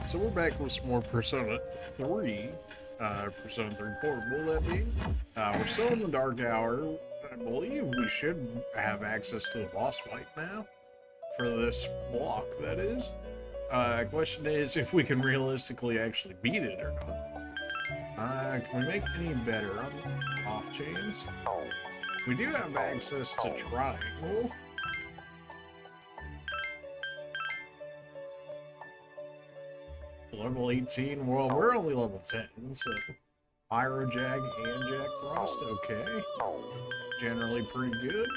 So we're back with some more Persona 3. Persona 3 Portable, that being. We're still in the Dark Hour. I believe we should have access to the boss fight now. For this block, that is. Question is if we can realistically actually beat it or not. Can we make any better on off chains? We do have access to Triangle. Level 18, well, we're only level 10, so Pyro Jag and Jack Frost, okay. Generally pretty good.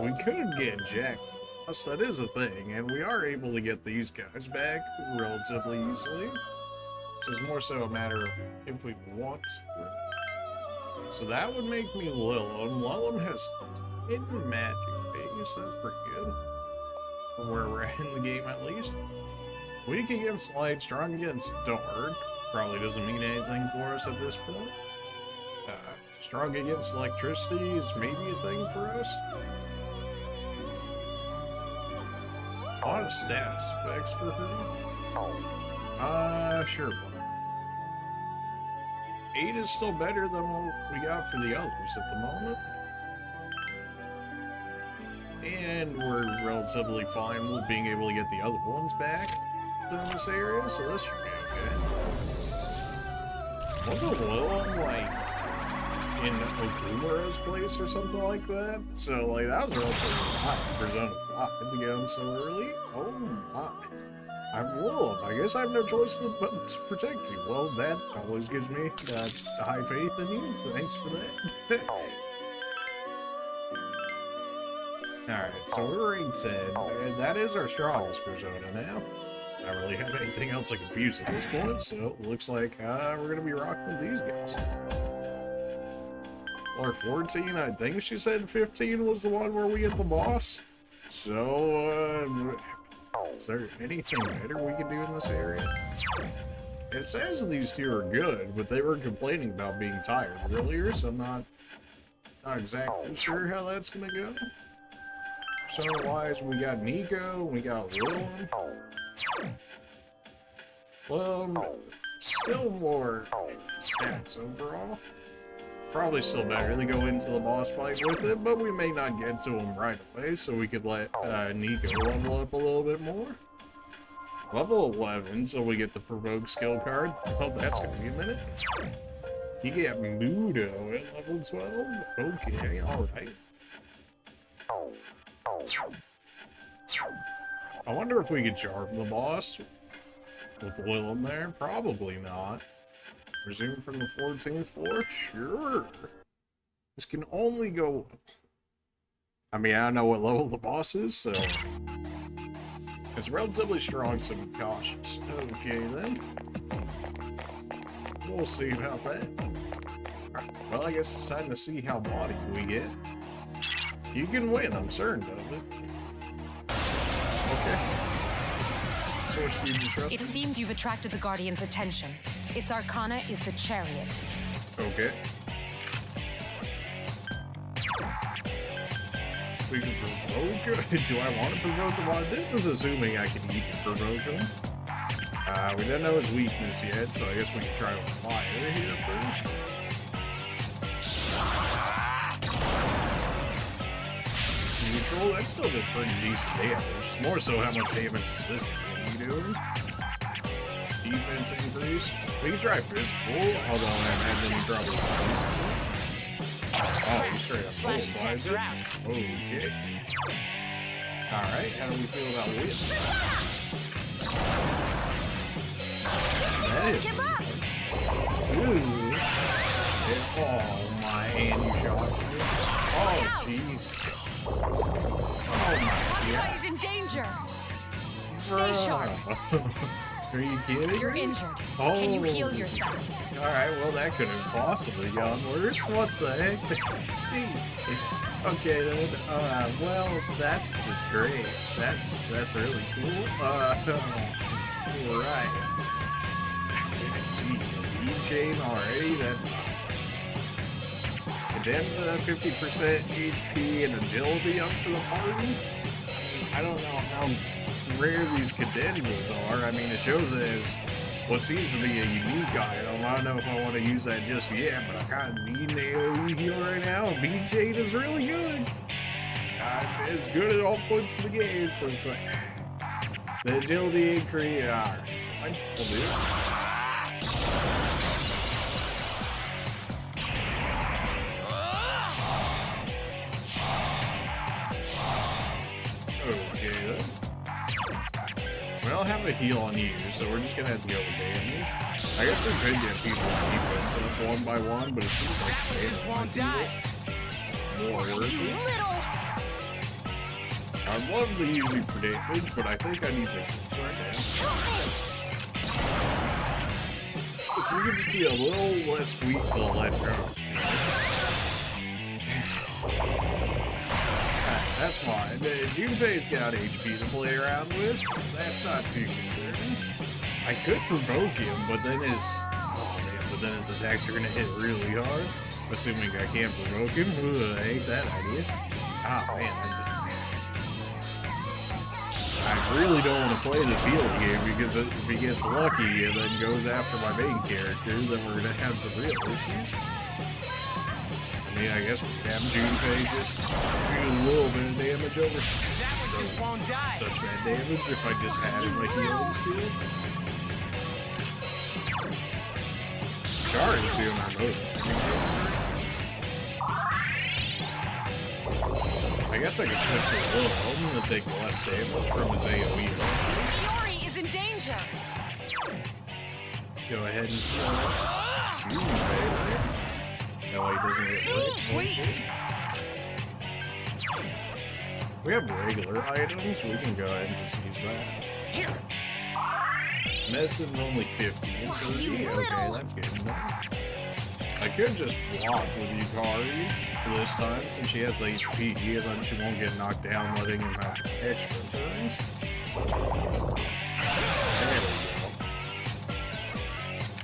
We could get Jack Frost, that is a thing, and we are able to get these guys back relatively easily. So it's more so a matter of if we want to. So that would make me Lilum. Lilum has hidden magic base, that's pretty good. From where we're at in the game, at least. Weak against light, strong against dark. Probably doesn't mean anything for us at this point. Strong against electricity is maybe a thing for us. A lot of stat specs for her. Sure. 8 is still better than what we got for the others at the moment. And we're relatively fine with being able to get the other ones back in this area, so this should be okay. Wasn't Lilum, like, in Okumura's place or something like that? So, like, that was relatively hot for Persona 5 to get him so early. Oh my. I'm Lilum. I guess I have no choice but to protect you. Well, that always gives me high faith in you. Thanks for that. Alright, so we're rank 10, and that is our strongest Persona now. I don't really have anything else I can fuse at this point, so it looks like we're gonna be rocking with these guys. Or 14, I think she said 15 was the one where we get the boss. So, is there anything better we can do in this area? It says these two are good, but they were complaining about being tired earlier, so I'm not exactly sure how that's gonna go. Persona-wise, we got Nico, we got Lilum. Well, still more stats overall. Probably still better to go into the boss fight with it, but we may not get to him right away, so we could let Nico level up a little bit more. Level 11, so we get the Provoke skill card. Oh, that's gonna be a minute. You get Mudo at level 12? Okay, alright. I wonder if we could charm the boss with Lilum there. Probably not. Resume from the 14th floor? Sure. This can only go up. I mean, I don't know what level the boss is, so... It's relatively strong, so be cautious. Okay, then. We'll see about that. Right, well, I guess it's time to see how body we get. You can win, I'm certain of it. Okay. Source, do you trust me? It seems you've attracted the Guardian's attention. Its arcana is the Chariot. Okay. We can provoke? Do I want to provoke him? This is assuming I can even provoke him. We don't know his weakness yet, so I guess we can try with fire here first. Neutral, that still did pretty decent damage. It's more so how much damage is this going to be doing. Defense increase. We can try physical, although I haven't had any trouble with physical. Oh, you straight up full-flies it. Okay. Alright, how do we feel about whip? That is ooh. Oh, my hand shot. Oh, jeez. Oh my god. Is in danger. Stay sharp. Are you kidding? You're injured. Oh. Can you heal yourself? Alright, well that could have possibly gone worse. What the heck? Jeez. Okay then, well, that's just great. That's really cool. Right. Jeez, a lead chain already? That Cadenza, 50% HP and agility up for the party? I don't know how rare these cadenzas are. I mean, it shows it as what seems to be a unique item. I don't know if I want to use that just yet, but I kind of need an AoE heal right now. Beat Jade is really good. It's good at all points of the game, so it's like the agility increase. Alright, fine, we'll do it. Okay then. We don't have a heal on you, so we're just gonna have to go with damage. I guess we could get people's defense up one by one, but it seems like Just won't die. more worth You it. little. I'd love to use it for damage, but I think I need the hits right now. If we could just be a little less weak to the left arm. That's fine. Junpei's got HP to play around with. That's not too concerning. I could provoke him, but then his attacks are gonna hit really hard. Assuming I can't provoke him. Ooh, I hate that idea. Oh man, I really don't want to play this healing game because if he gets lucky and then goes after my main character, then we're gonna have some real issues. I mean, I guess we can have Junpei just do a little bit of damage over such bad damage if I just had him like healing skill. Char is doing our most. I guess I could switch to Will. I'm gonna take less damage from his AoE. Yori is in danger. Go ahead and heal up. Junpei. That way he doesn't get licked. We have regular items, we can go ahead and just use that. Here. Medicine's only 50 and 30. Okay, that's good enough. I could just block with Yukari for this time since she has HP, and then she won't get knocked down, letting him have extra turns. There we go.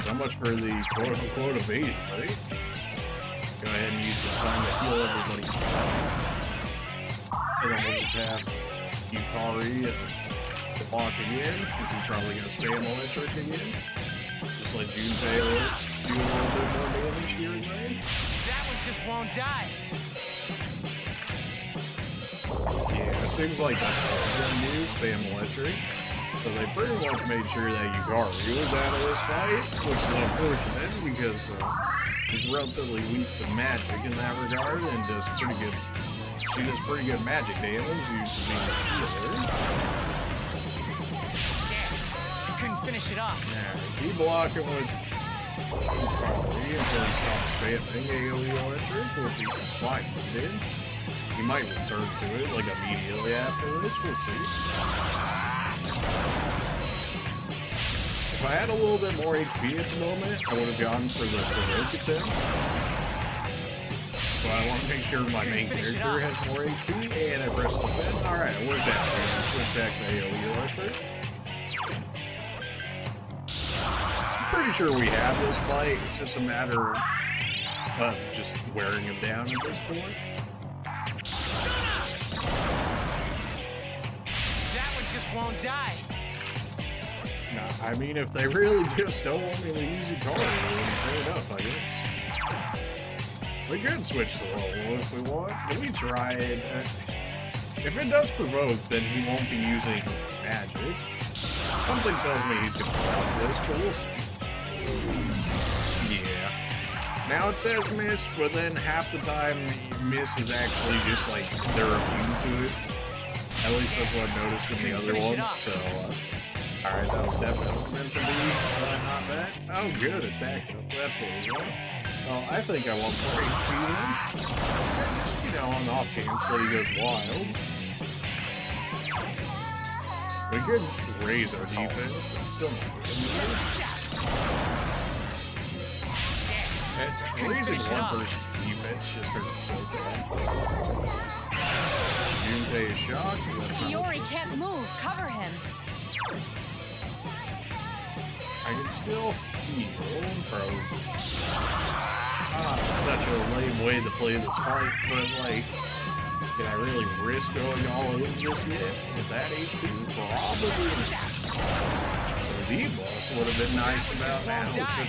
So much for the quote-unquote evasion, right? Go ahead and use this time to heal everybody. And then we'll just have Yukari block again, since he's probably going to spam electric again. Just let Junpei do a little bit more damage here and there. That one just won't die. Yeah, it seems like that's what I'm going to do, spam electric. So they pretty much made sure that Yukari was out of this fight, which is unfortunate because he's relatively weak to magic in that regard and does pretty good. She does pretty good magic damage using being a healer. Damn, you couldn't finish it off. Yeah, keep blocking with Yukari until he stops spamming AoE electric, which is fine he did. He might return to it like immediately after this, we'll see. If I had a little bit more HP at the moment, I would have gone for the provoke attempt. But I want to make sure my main character has more HP, and I pressed the button. Alright, it worked out. Switch back to AoE electric. I'm pretty sure we have this fight. It's just a matter of just wearing him down at this point. That one just won't die. Nah, I mean, if they really just don't want me to use a card, then fair enough, I guess. We could switch to Lolo if we want. Let me try it. If it does provoke, then he won't be using magic. Something tells me he's going to block this, but we'll see. Yeah. Now it says miss, but then half the time miss is actually just like they're immune to it. At least that's what I noticed in the other ones, so... Alright, that was definitely meant to be not bad. Oh, good, attack up. That's what we want. Well, I think I want more HP then. Just, you know, on the off chance that he goes wild. We could raise our defense, but still not good. And raising one person's defense just hurts so bad. Junpei is shocked. Yori can't move. Cover him. I can still heal and probe. It's such a lame way to play this fight, but like, Can I really risk going all in just yet? With that HP? Probably not. The V-Boss would have been nice about now, except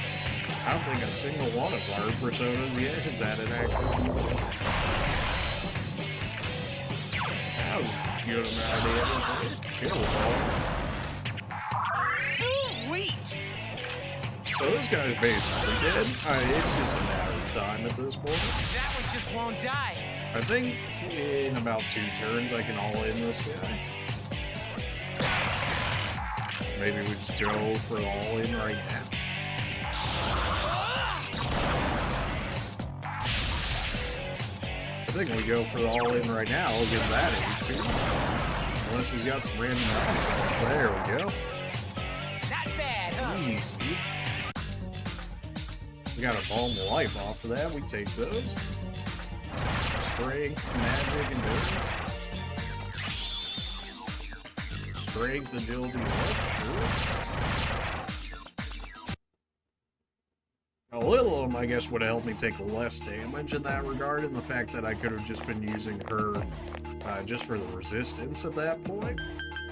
I don't think a single one of our personas yet has had an actual V-Boss. That was a good amount of damage. Kill Sweet! So this guy's basically dead. It's just a matter of time at this point. That one just won't die. I think in about 2 turns I can all-in this guy. Maybe we just go for the all-in right now. I think we go for the all-in right now. We'll get that HP. Unless he's got some random nonsense. There we go. Not bad, huh? Easy. We got a bomb of life off of that. We take those. Strength, magic, endurance. Strength, agility, what? Sure. A little of them, I guess, would help me take less damage in that regard, and the fact that I could have just been using her just for the resistance at that point,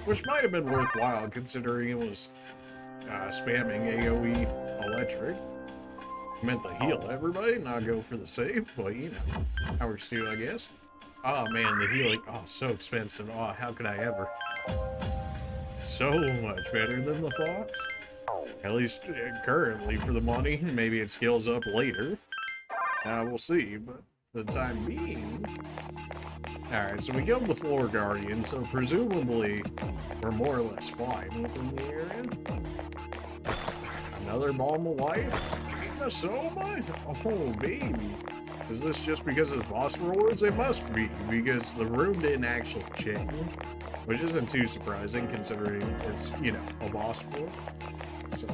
which might have been worthwhile considering it was spamming AoE electric. Meant to heal everybody, not go for the save, but you know, how works too, I guess. Oh man, the healing, oh, so expensive. Oh, how could I ever? So much better than the Fox. At least currently for the money. Maybe it scales up later. We'll see, but for the time being. Alright, so we killed the Floor Guardian, so presumably we're more or less fine within the area. Another Balm of Life? So much? Oh, baby. Is this just because of the boss rewards? It must be, because the room didn't actually change. Which isn't too surprising, considering it's, you know, a boss reward. So,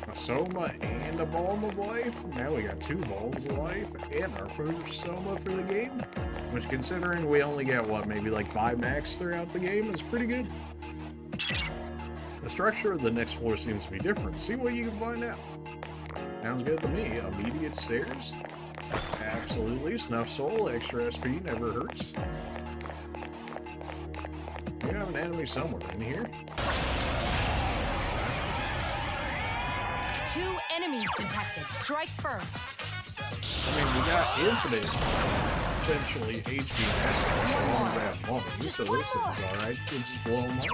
a Soma and a Balm of Life. Now we got 2 Balms of Life and our first Soma for the game. Which, considering we only get, what, maybe like 5 max throughout the game, is pretty good. The structure of the next floor seems to be different. See what you can find out. Sounds good to me. Immediate stairs. Absolutely. Snuff Soul. Extra SP. Never hurts. You have an enemy somewhere in here. 2 enemies detected. Strike first. I mean, we got infinite, essentially, HP aspects as long as I have money. So this thing's alright. We'll just blow them up.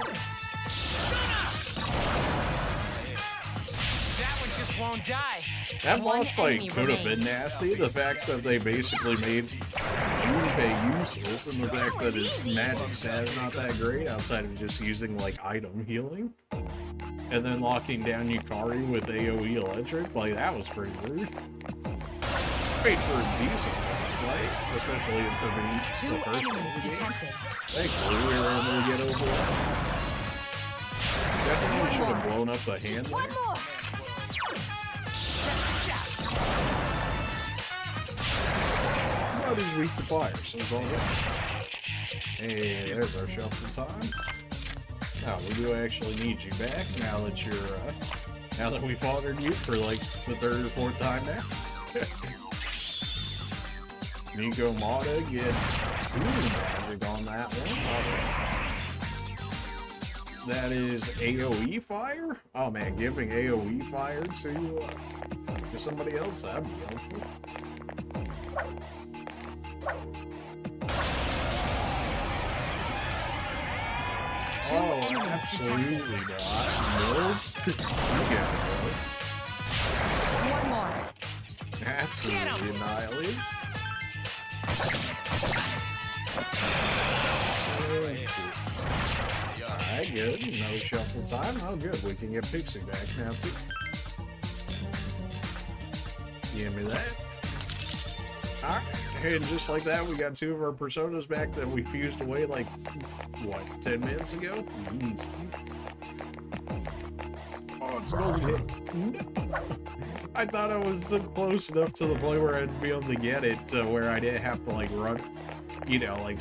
That one just won't die. That One boss fight enemy could have been remains. nasty. The fact that they basically made Junpei useless, and the fact that his magic stat is not that great outside of just using like item healing, and then locking down Yukari with AoE electric, like that was pretty rude. Great for a decent boss fight, especially for the 2 first one of enemies the game. detected. Thankfully, we were able to get over that. Definitely should have blown up the hand One there. more. Check this out. But he's weak to fire, so it's all good. Hey, there's our shuffle time. Now, we do actually need you back now that you're, now that we've honored you for like the 3rd or 4th time now. Nico Mata get 2 magic on that one. Awesome. That is AoE fire? Oh man, giving AoE fire to somebody else, that'd be helpful. Oh, absolutely not. No. You get it, bro. One more. Absolutely annihilated. Alright, good. No shuffle time. Oh, good. We can get Pixie back now, too. Give me that. Alright, and just like that, we got 2 of our personas back that we fused away like, what, 10 minutes ago? Easy. Oh, it's golden hit. No. I thought I was close enough to the point where I'd be able to get it where I didn't have to, like, run, you know, like,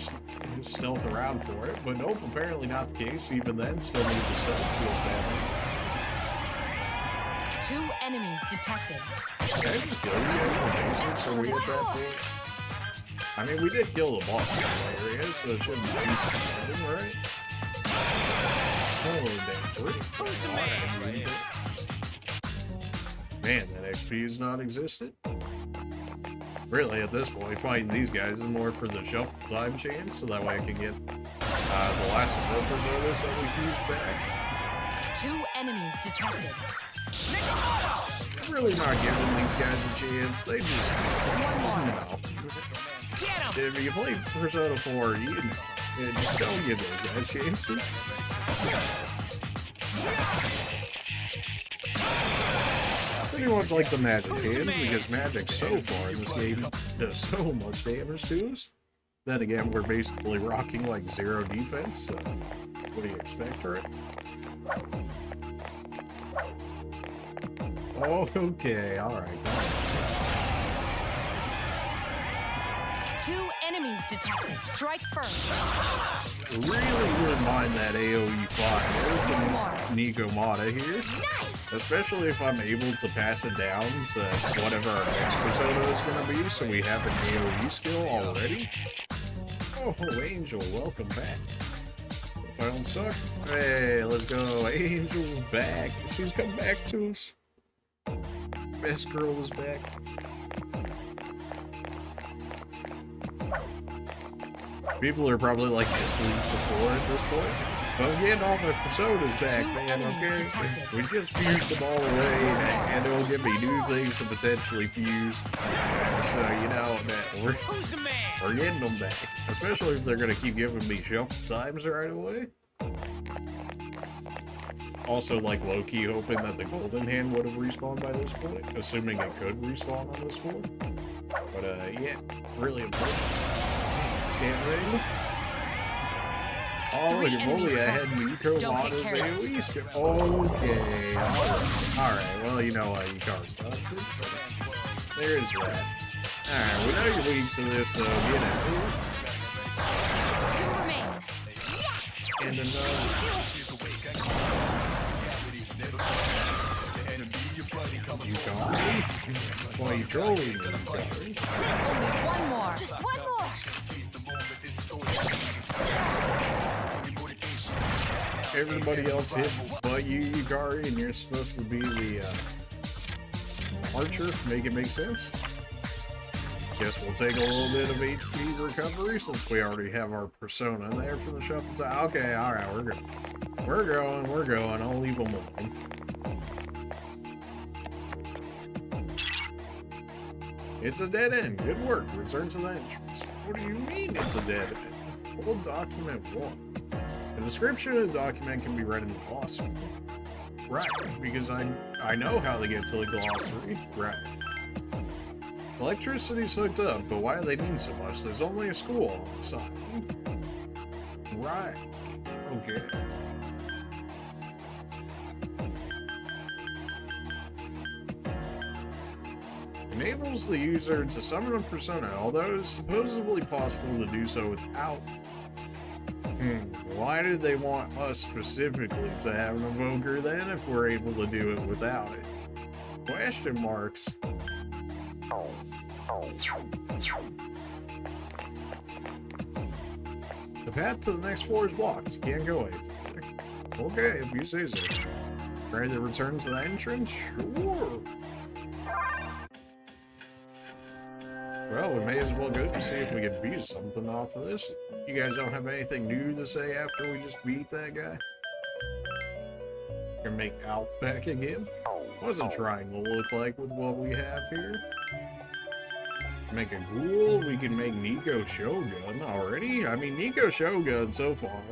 stealth around for it. But nope, apparently not the case. Even then, still need the stealth feels badly. 2 enemies detected. Okay, just go. You guys were basic, so we hit that point. I mean, we did kill the boss in the area, so it shouldn't be too surprising, right? Oh, damn. Who's the man? Alright, man, that XP is not existent. Really, at this point, fighting these guys is more for the shuffle time chance, so that way I can get the last of our personas that we fused back. 2 enemies detected. I'm really not giving these guys a chance. They just, no. Get him! If you play Persona 4, you just don't give those guys chances. Pretty much like the magic hands, because magic so far in this game does so much damage to us. Then again, we're basically rocking like 0 defense, so what do you expect, right? Oh, okay, alright. 2 enemies detected. Strike first. Really wouldn't mind that AoE fire from Nikomata here. Nice. Especially if I'm able to pass it down to whatever our next persona is going to be, so we have an AoE skill already. Oh, Angel, welcome back. If I don't suck, hey, let's go. Angel's back. She's come back to us. Best girl is back. People are probably like asleep before at this point. But I'm getting all my personas back, man, okay? We just fused them all away, and it'll give me new things to potentially fuse. So, you know, that Who's the man? we're getting them back. Especially if they're going to keep giving me shuffle times right away. Also, like, low-key hoping that the golden hand would have respawned by this point, assuming it could respawn on this one. But, yeah, really important. Scan ring. Oh, if only I had Nikomata's AoE skill. Okay, alright, well, you know what, you can't stop it, so there's that. Alright, we know you're weak to this, so get out of here. 2 remain. Yes! And another. You got me? Why you trolling me? Only 1 more. Just 1 more. Everybody else hit but you, Yukari, and you're supposed to be the archer. Make it make sense. Guess we'll take a little bit of HP recovery since we already have our persona there for the shuffle time. Okay, alright, we're going. We're going. I'll leave them alone. It's a dead end. Good work. Return to the entrance. What do you mean it's a dead end? Hold document 1. The description of the document can be read in the glossary. Right, because I know how to get to the glossary. Right. Electricity's hooked up, but why do they need so much? There's only a school on the side. Right. Okay. Enables the user to summon a persona, although it's supposedly possible to do so without. Why did they want us specifically to have an evoker then if we're able to do it without it? Question marks. The path to the next floor is blocked. You can't go any further. Okay, if you say so. Ready to return to the entrance? Sure. Well, we may as well go to see if we can beat something off of this. You guys don't have anything new to say after we just beat that guy? Can make Alp back again? What's a triangle look like with what we have here? Make a ghoul? We can make Nico Shogun already? I mean, Nico Shogun so far,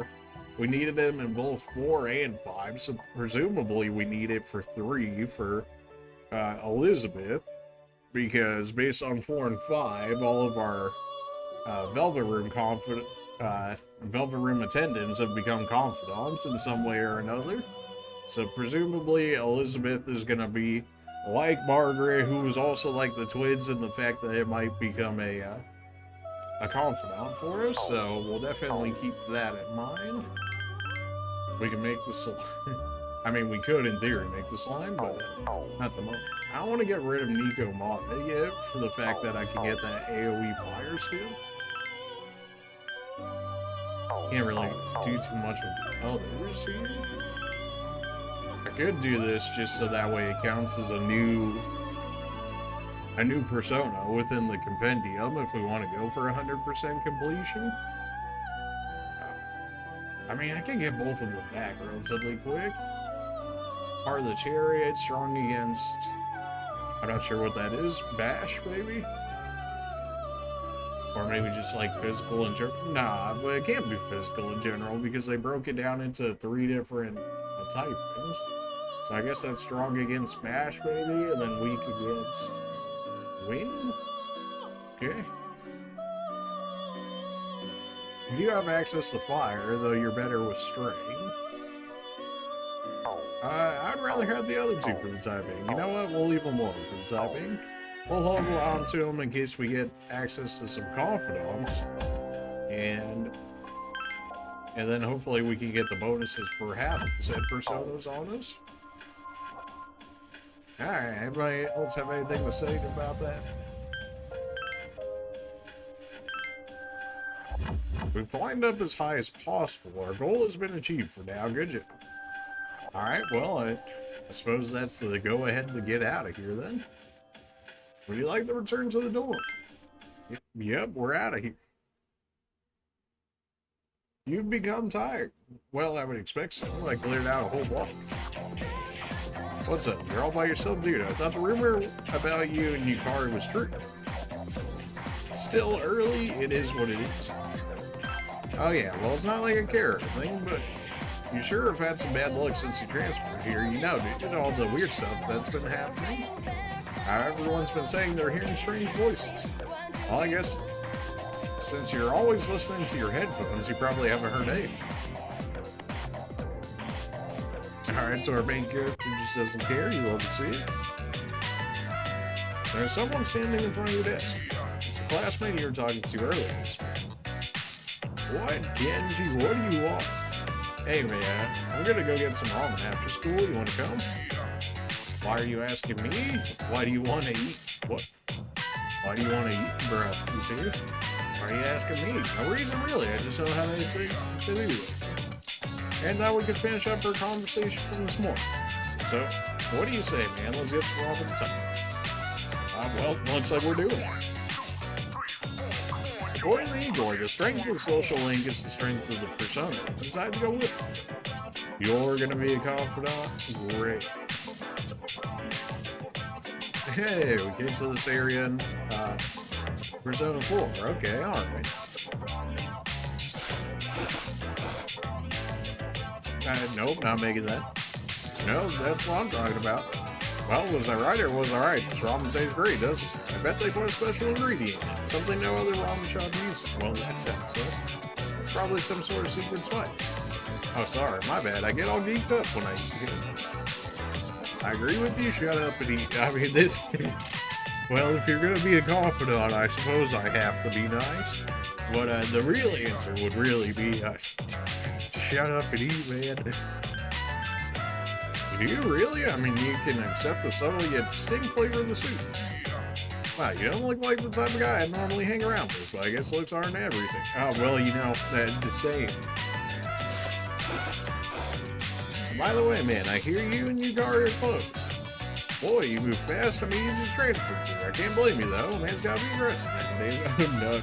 we needed him in both 4 and 5, so presumably we need it for 3 for Elizabeth. Because based on 4 and 5, all of our Velvet Room attendants have become confidants in some way or another. So presumably Elizabeth is going to be like Margaret, who is also like the twins in the fact that it might become a confidant for us. So we'll definitely keep that in mind. We can make this. I mean, we could, in theory, make the slime, but not the moment. I don't want to get rid of Nikomata yet for the fact that I can get that AoE fire skill. Can't really do too much with the others here. I could do this just so that way it counts as a new persona within the compendium if we want to go for 100% completion. I mean, I can get both of them back relatively quick. Part of the chariot, strong against... I'm not sure what that is. Bash, maybe? Or maybe just like physical in general. Nah, but it can't be physical in general because they broke it down into 3 different typings. So I guess that's strong against Bash, maybe, and then weak against Wind? Okay. You do have access to fire, though you're better with strength. I'd rather have the other two for the typing. You know what? We'll leave them alone for the typing. We'll hold on to them in case we get access to some confidants. And then hopefully we can get the bonuses for having said personas on us. Alright, everybody else have anything to say about that? We've climbed up as high as possible. Our goal has been achieved for now. Good job. Alright, well, I suppose that's the go-ahead to get out of here, then. Would you like to return to the dorm? Yep, we're out of here. You've become tired. Well, I would expect so. I cleared out a whole block. What's up? You're all by yourself, dude. I thought the rumor about you and Yukari was true. It's still early. It is what it is. Oh yeah, well, it's not like I care or anything, but you sure have had some bad luck since you transferred here. You know, dude, all the weird stuff that's been happening. Everyone's been saying they're hearing strange voices. Well, I guess since you're always listening to your headphones, you probably haven't heard anything. Alright, so our main character just doesn't care. You love to see it. There's someone standing in front of your desk. It's the classmate you were talking to earlier this morning. What, Genji? What do you want? Hey, man, I'm gonna go get some ramen after school. You wanna come? Why are you asking me? Why do you want to eat? What? Why do you want to eat, bro? You serious? Why are you asking me? No reason, really. I just don't have anything to do with it. And now we can finish up our conversation from this morning. So, what do you say, man? Let's get some ramen time. Well, looks like we're doing it. According to Igor, the strength of the social link is the strength of the persona. Decide to go with it. You're gonna be a confidant? Great. Hey, we came to this area in Persona 4. Okay, alright. Nope, not making that. No, that's what I'm talking about. Well, was I right or was I right? This ramen tastes great, doesn't it? I bet they put a special ingredient in it. Something no other ramen shop uses. Well, that sounds sus. It's probably some sort of secret spice. Oh, sorry, my bad. I get all geeked up when I eat it. I agree with you. Shut up and eat. I mean, this... Well, if you're gonna be a confidant, I suppose I have to be nice. But the real answer would really be, shut up and eat, man. Do you really? I mean, you can accept the subtle yet distinct flavor of the soup. Wow, you don't look like the type of guy I'd normally hang around with, but I guess looks aren't everything. Oh, well, you know, that's the same. By the way, man, I hear you and Yukari are close. Boy, you move fast. I mean, you just transferred here. I can't blame you, though. Man's gotta be aggressive nowadays.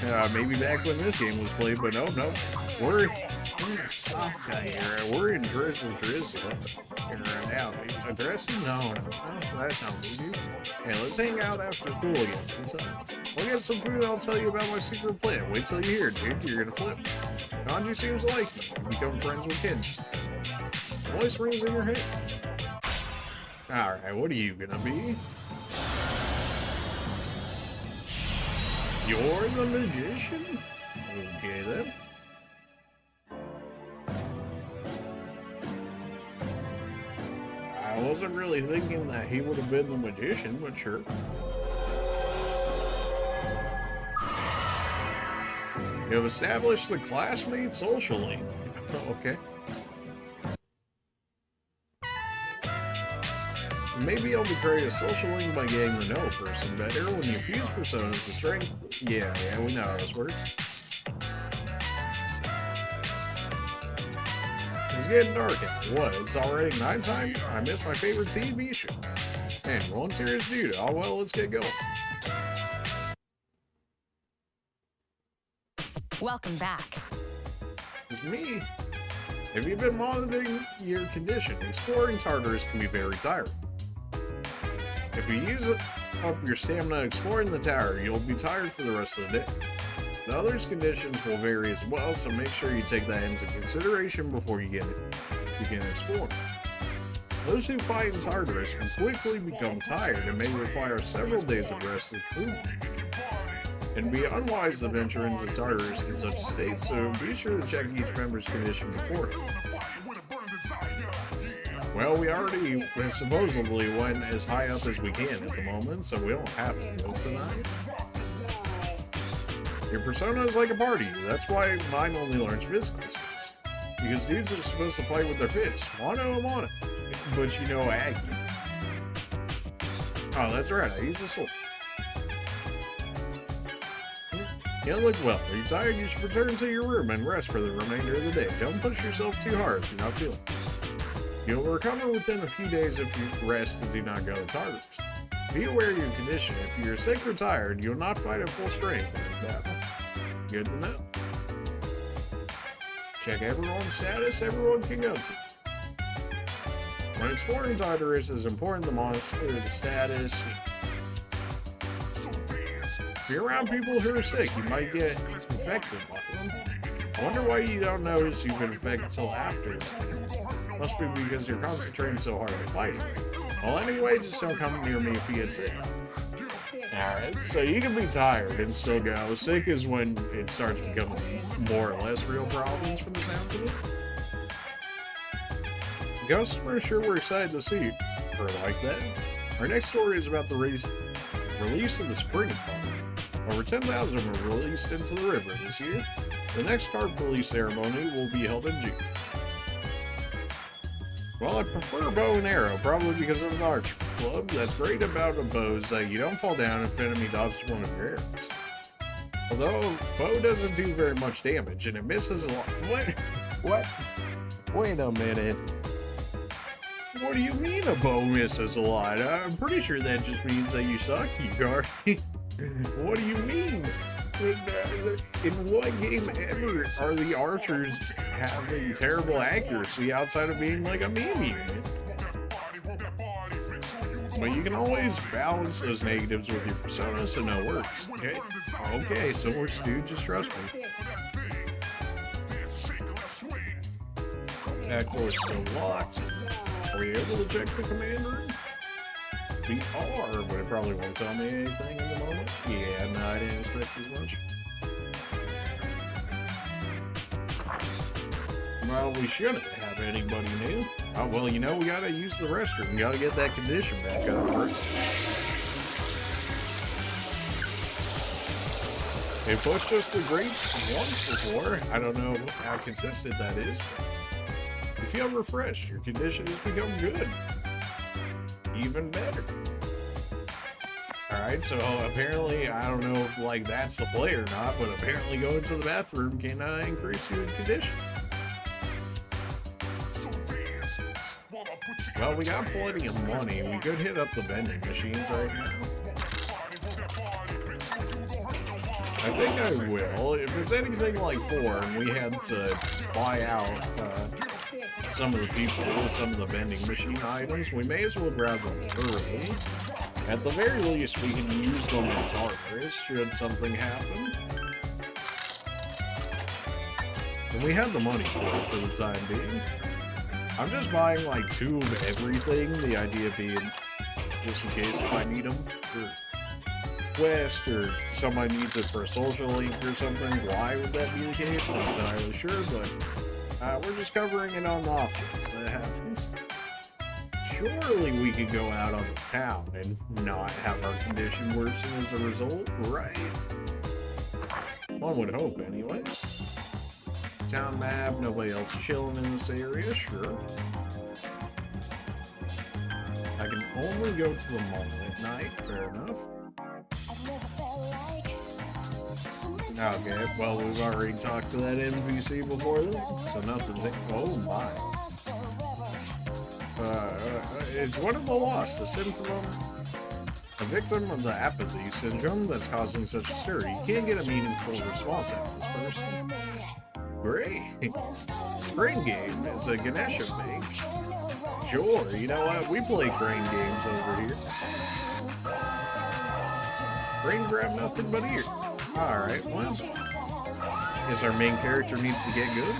No. Maybe back when this game was played, but no. We're a soft guy here. We're in Drizzle. Here now. Aggressive? No. That sounds good. Hey, let's hang out after school again sometime. We'll get some food and I'll tell you about my secret plan. Wait till you hear it, dude. You're gonna flip. Kanji seems like you. Become friends with Kenji. Voice rings in your head. Alright, what are you gonna be? You're the magician? Okay then. I wasn't really thinking that he would have been the magician, but sure. You have established the classmate social link. Okay. Maybe I'll be creating a social link by getting to know a person better. When you fuse personas, the strength... Yeah, we know how this works. It's getting dark out. What? It's already nighttime? I missed my favorite TV show. Man, one serious dude. Oh well, let's get going. Welcome back. It's me. If you've been monitoring your condition, exploring Tartarus can be very tiring. If you use up your stamina exploring the tower, you'll be tired for the rest of the day. The others' conditions will vary as well, so make sure you take that into consideration before you begin exploring. Those who fight in Tartarus will quickly become tired and may require several days of rest and cooling. It'd be unwise to venture into Tartarus in such a state, so be sure to check each member's condition beforehand. Well, we already supposedly went as high up as we can at the moment, so we don't have to go tonight. Your persona is like a party. That's why mine only learns physical skills. Because dudes are supposed to fight with their fists. Mono, but you know Aggie. Oh, that's right. I use a sword. You don't look well. Are you tired? You should return to your room and rest for the remainder of the day. Don't push yourself too hard if you're not feeling it. You'll recover within a few days if you rest and do not go to Tartarus. Be aware of your condition. If you're sick or tired, you'll not fight at full strength in battle. Good to know. Check everyone's status everyone can go to. When exploring Tartarus, it's important to monitor the status. If you're around people who are sick, you might get infected by them. I wonder why you don't notice you've been infected until after. Must be because you're concentrating so hard on fighting. Well, anyway, just don't come near me if you get sick. Alright, so you can be tired and still go. Sick is when it starts becoming more or less real problems from the sounds of it. The customers sure were excited to see her like that. Our next story is about the release of the spring card. Over 10,000 were released into the river this year. The next card release ceremony will be held in June. Well, I prefer bow and arrow, probably because of an archery club. That's great about a bow is that you don't fall down if enemy dodges one of your arrows. Although, bow doesn't do very much damage, and it misses a lot. What? Wait a minute. What do you mean a bow misses a lot? I'm pretty sure that just means that you suck, you guard. What do you mean? In what game ever are the archers having terrible accuracy outside of being like a meme unit? But you can always balance those negatives with your persona so no works. Okay, so works, dude, just trust me. That door's still locked. Are we able to check the command room? We are, but it probably won't tell me anything in the moment. Yeah, no, I didn't expect as much. Well, we shouldn't have anybody new. Oh, well, you know, we gotta use the restroom. We gotta get that condition back up first. They pushed us the grate once before. I don't know how consistent that is. You feel refreshed. Your condition has become good. Even better. Alright, so apparently, I don't know if like that's the play or not, but apparently going to the bathroom can increase your condition. Well, we got plenty of money. We could hit up the vending machines right now. I think I will. If it's anything like 4 and we had to buy out some of the people with some of the vending machine items, we may as well grab them early. At the very least, we can use them in Tartarus should something happen. And we have the money for the time being. I'm just buying like 2 of everything, the idea being just in case if I need them for quest or somebody needs it for a social link or something. Why would that be the case? I'm not entirely sure, but we're just covering it on the off chance that happens. Surely we could go out on the town and not have our condition worsen as a result, right? One would hope, anyways. Town map, nobody else chilling in this area, sure. I can only go to the mall at night, fair enough. Okay, well, we've already talked to that NPC before then, so nothing. Oh my. It's one of the lost, a victim of the apathy syndrome that's causing such a stir. You can't get a meaningful response out of this person. Great. Spring game is a Ganesha thing. Sure, you know what? We play grain games over here. Grain grab nothing but ear. Alright, well. Guess our main character needs to get good.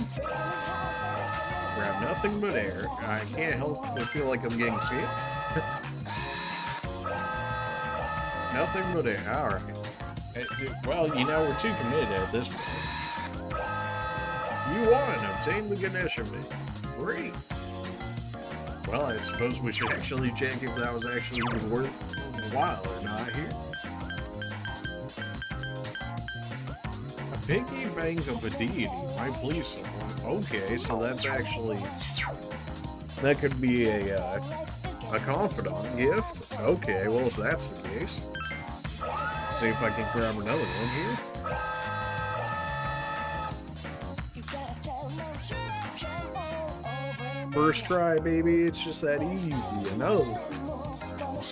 Grab nothing but air. I can't help but feel like I'm getting scared. Nothing but air. Alright. Well, you know, we're too committed at this point. You won! Obtain the Ganesha Bee. Great! Well, I suppose we should actually check if that was actually even worth a while or not here. A piggy bank of a deity. My please someone. Okay, so that's actually... That could be a confidant gift. Okay, well if that's the case. See if I can grab another one here. First try, baby. It's just that easy, you know.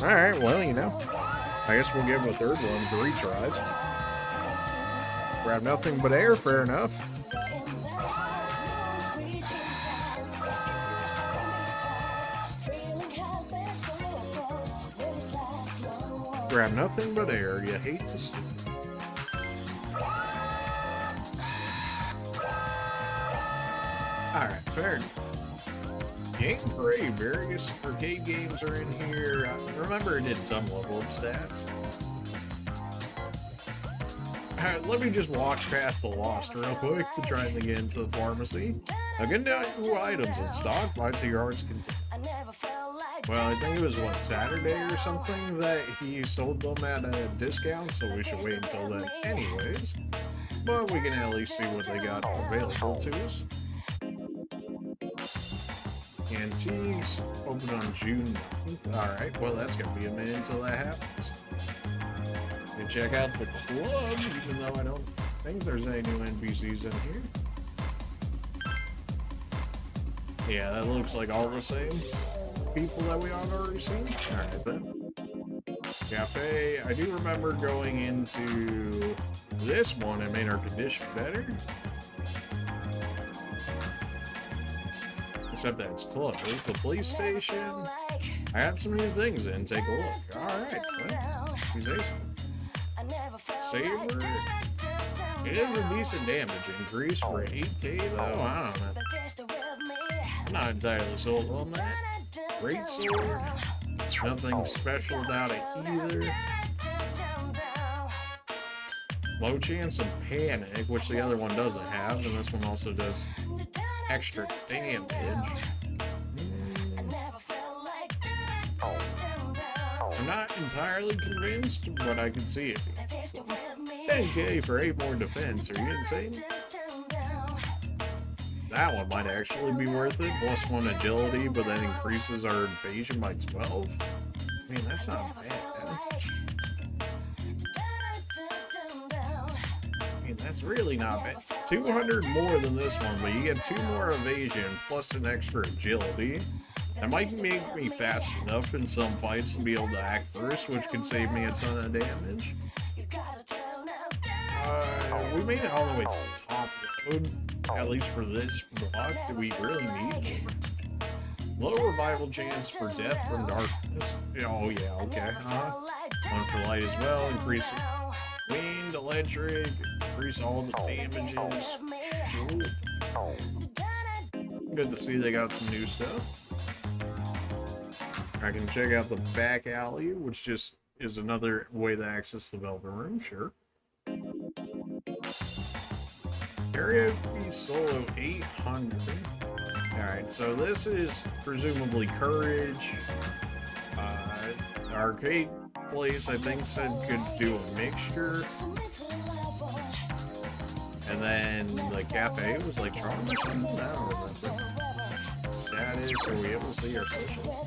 Alright, well, you know. I guess we'll give him a third one, 3 tries. Grab nothing but air, fair enough. Grab nothing but air, you hate to see. Alright, fair enough. Game Parade, various arcade games are in here. I remember it did some level up stats. Alright, let me just walk past the Lost real quick to try and get into the pharmacy. Now, get down new items in stock, buy to your heart's content. Well, I think it was, what, Saturday or something that he sold them at a discount, so we should wait until then anyways. But we can at least see what they got available to us. Antiques, open on June 9th. Alright, well that's gonna be a minute until that happens. And check out the club, even though I don't think there's any new NPCs in here. Yeah, that looks like all the same people that we already seen. Alright then. Cafe, I do remember going into this one and made our condition better. Except that it's closed. The police station. I had some new things in. Take a look. Alright, well, you say so. Saber. It is a decent damage increase for 8k though. I don't know. I'm not entirely sold on that. Great sword. Nothing special about it either. Low chance of panic, which the other one doesn't have, and this one also does extra damage. I'm not entirely convinced, but I can see it. 10k for 8 more defense, are you insane? That one might actually be worth it. Plus 1 agility, but that increases our evasion by 12. I mean, that's not bad, man. I mean, that's really not bad. 200 more than this one, but you get 2 more evasion plus an extra agility. That might make me fast enough in some fights to be able to act first, which could save me a ton of damage. We made it all the way to the top road, at least for this block. Do we really need more? Low revival chance for death from darkness. Oh yeah, okay. 1 for light as well. Increase wind, electric, increase all the damages. Cool. Good to see they got some new stuff. I can check out the back alley, which just is another way to access the Velvet Room, sure. Karaoke solo 800. Alright, so this is presumably courage. Arcade place, I think, said could do a mixture. And then the cafe was like charm or something? I don't remember. Status, are we able to see our social?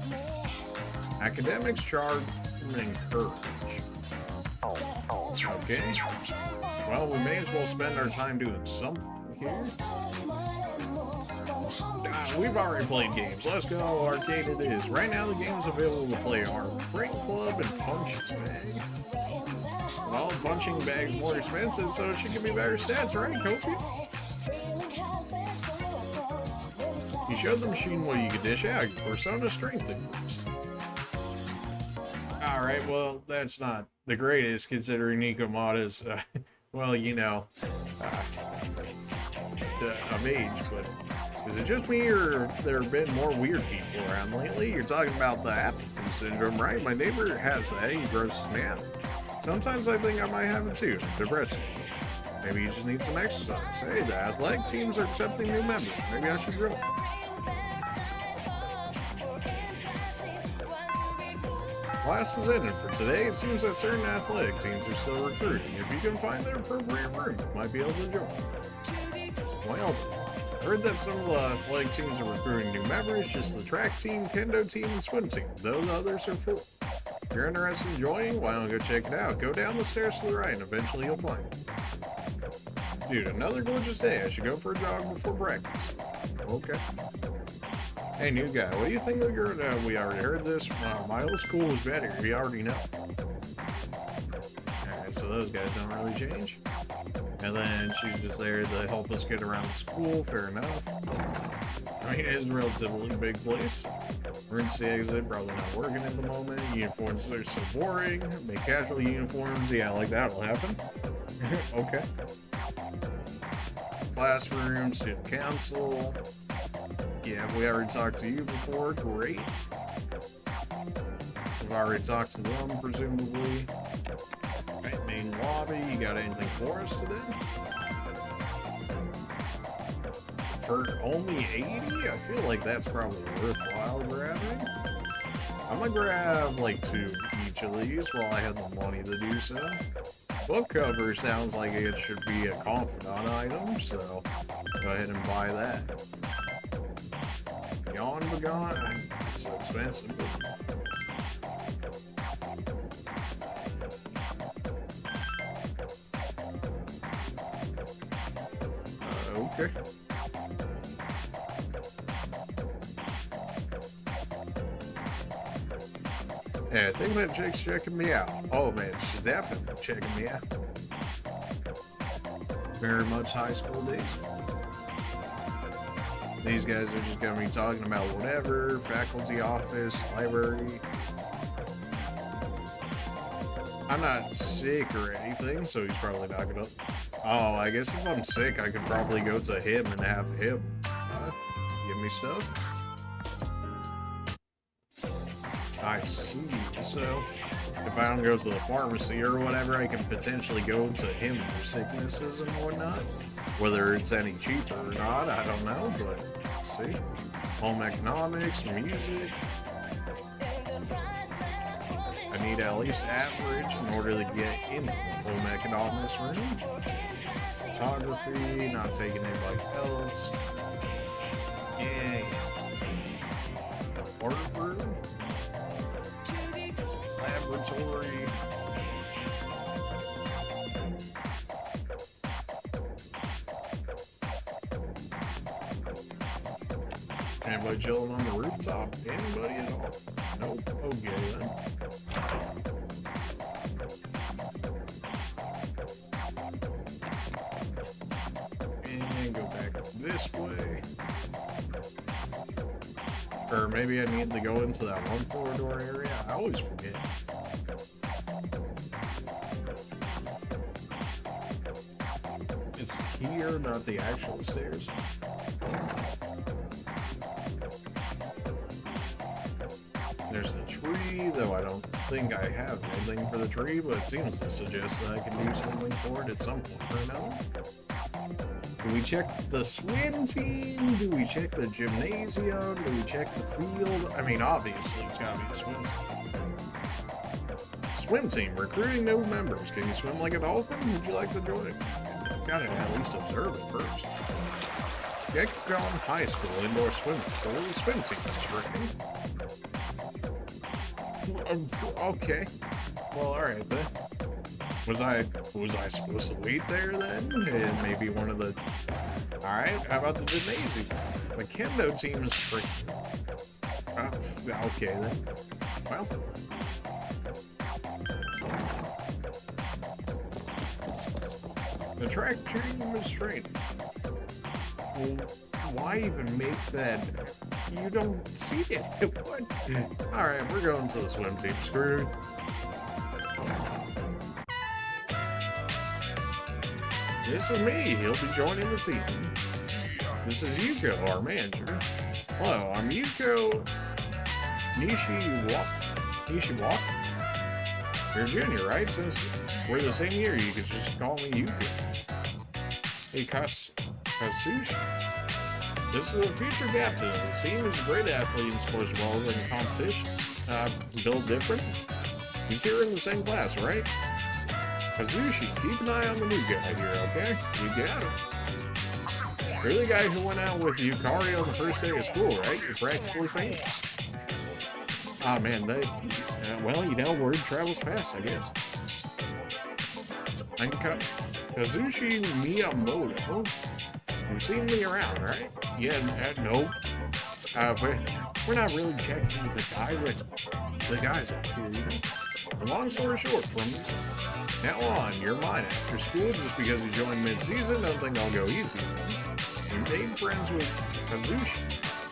Academics, charm, and courage. Okay. Well, we may as well spend our time doing something here. we've already played games. Let's go, arcade it is. Right now, the games available to play are Break Club and Punch Bag. Well, Punching Bag's more expensive, so it should give me better stats, right, Kofi? You showed the machine what you could dish out. Your persona strength increased. Alright, well, that's not the greatest, considering Nikomata's, well, you know, of age, but is it just me, or there have been more weird people around lately? You're talking about the Appleton syndrome, right? My neighbor has that. He grosses me out. Sometimes I think I might have it too. Depressing. Maybe you just need some exercise. Hey, the athletic teams are accepting new members. Maybe I should join. Class is ended for today. It seems that certain athletic teams are still recruiting. If you can find their appropriate room, you might be able to join. Well, I heard that some of the athletic teams are recruiting new members, just the track team, kendo team, and swim team, though the others are full. If you're interested in joining, why don't go check it out? Go down the stairs to the right, and eventually you'll find it. Dude, another gorgeous day. I should go for a jog before practice. Okay. Hey, new guy, what do you think of your... we already heard this. My old school was better. You already know. Alright, so those guys don't really change. And then she's just there to help us get around the school. Fair enough. I mean, it is a relatively big place. Emergency exit, probably not working at the moment. Uniforms are so boring. Make casual uniforms. Yeah, like that'll happen. Okay. Classroom, student council. Yeah, we already talked to you before. Great. We've already talked to them, presumably. Right, main lobby. You got anything for us today? For only 80? I feel like that's probably worthwhile grabbing. I'm gonna grab like 2 each of these while I have the money to do so. Book cover sounds like it should be a confidant item, so go ahead and buy that. Yawn Begone, it's so expensive. Okay. Yeah, I think that chick's checking me out. Oh man, she's definitely checking me out. Very much high school days. These guys are just gonna be talking about whatever, faculty office, library. I'm not sick or anything, so he's probably not gonna... Oh, I guess if I'm sick, I could probably go to him and have him give me stuff. I see. So, if I don't go to the pharmacy or whatever, I can potentially go to him for sicknesses and whatnot. Whether it's any cheaper or not, I don't know, but see. Home economics, music. I need at least average in order to get into the home economics room. Photography, not taking anybody else. Yeah. Art room. Laboratory. Anybody chilling on the rooftop? Anybody at all? Nope. Okay then. And go back this way. Or maybe I need to go into that one corridor area. I always forget. It's here, not the actual stairs. There's the tree, though I don't think I have anything for the tree, but it seems to suggest that I can do something for it at some point right now. Do we check the swim team? Do we check the gymnasium? Do we check the field? I mean, obviously, it's gotta be the swim team. Swim team, recruiting new members. Can you swim like a dolphin? Would you like to join? Gotta at least observe it first. Gekgon High School indoor swimming pool. The swim team instructing. Okay. Well, alright then. Was I supposed to wait there then? And maybe one of the... Alright, how about the gymnasium? The kendo team is free. Okay then. Well. The track team is training. Well, why even make that? You don't see it. What? Alright, we're going to the swim team. Screwed. This is me. He'll be joining the team. This is Yuko, our manager. Hello, I'm Yuko Nishiwa. You're a junior, right? Since we're the same year, you could just call me Yuko. Hey, Kasushi. This is a future captain. This team is a great athlete in sports as well as in competitions. Built different? You two are in the same class, right? Kazushi, keep an eye on the new guy here, okay? You got it. You're the guy who went out with Yukari on the first day of school, right? You're practically famous. Ah, man, well, you know, word travels fast, I guess. I'm Kazushi Miyamoto. You've seen me around, right? Yeah, no. We're not really checking the guys out here, you know? And long story short, from now on, you're mine after school. Just because you joined mid-season, don't think I'll go easy. You made friends with Kazushi.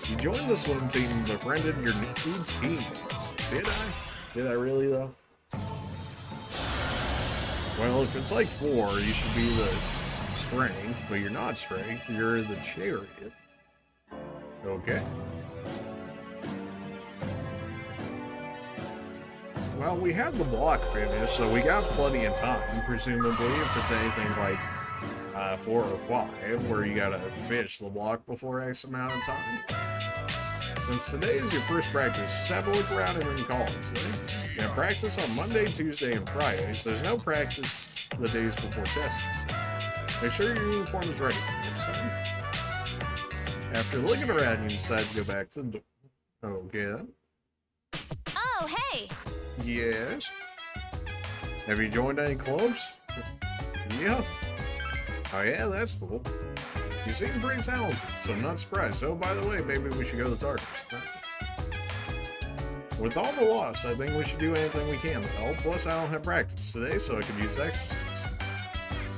You joined the swim team and befriended your new teammates. Did I? Did I really, though? Well, if it's like 4, you should be the strength, but you're not strength. You're the chariot. Okay. Well, we had the block finished, so we got plenty of time, presumably, if it's anything like 4 or 5, where you gotta finish the block before X amount of time. Since today is your first practice, just have a look around and then call it, see? You have practice on Monday, Tuesday, and Fridays. There's no practice the days before tests. Make sure your uniform is ready for next time. After looking around, you decide to go back to the door. Okay, then. Oh, hey! Yes? Have you joined any clubs? Yeah. Oh yeah, that's cool. You seem pretty talented, so I'm not surprised. Oh, by the way, maybe we should go to the Tartars. With all the loss, I think we should do anything we can to help. Plus, I don't have practice today, so I can use exercise.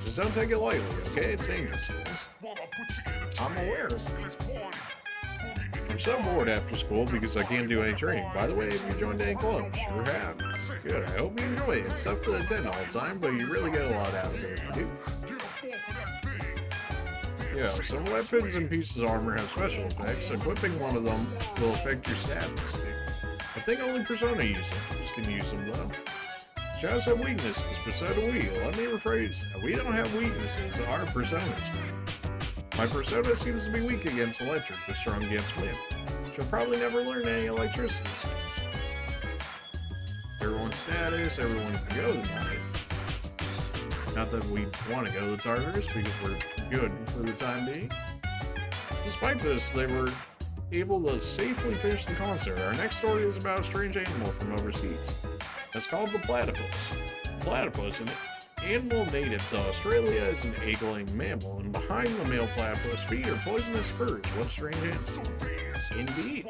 Just don't take it lightly, okay? It's dangerous. I'm aware. I'm so bored after school because I can't do any training. By the way, have you joined any clubs? Sure have. Good, I hope you enjoy it. It's tough to attend all the time, but you really get a lot out of it if you do. Yeah, some weapons and pieces of armor have special effects. Equipping one of them will affect your stats. I think only Persona users can use them, though. Shadows have weaknesses, but so do we. Let me rephrase that. We don't have weaknesses, our Personas do. My Persona seems to be weak against electric, but strong against wind. She'll probably never learn any electricity skills. Everyone's status, everyone can go tonight. Not that we want to go to the Tartars, because we're good for the time being. Despite this, they were able to safely finish the concert. Our next story is about a strange animal from overseas. It's called the platypus. Platypus, an animal native to Australia, is an egg-laying mammal, and behind the male platypus feet are poisonous spurs. What a strange animal. Indeed.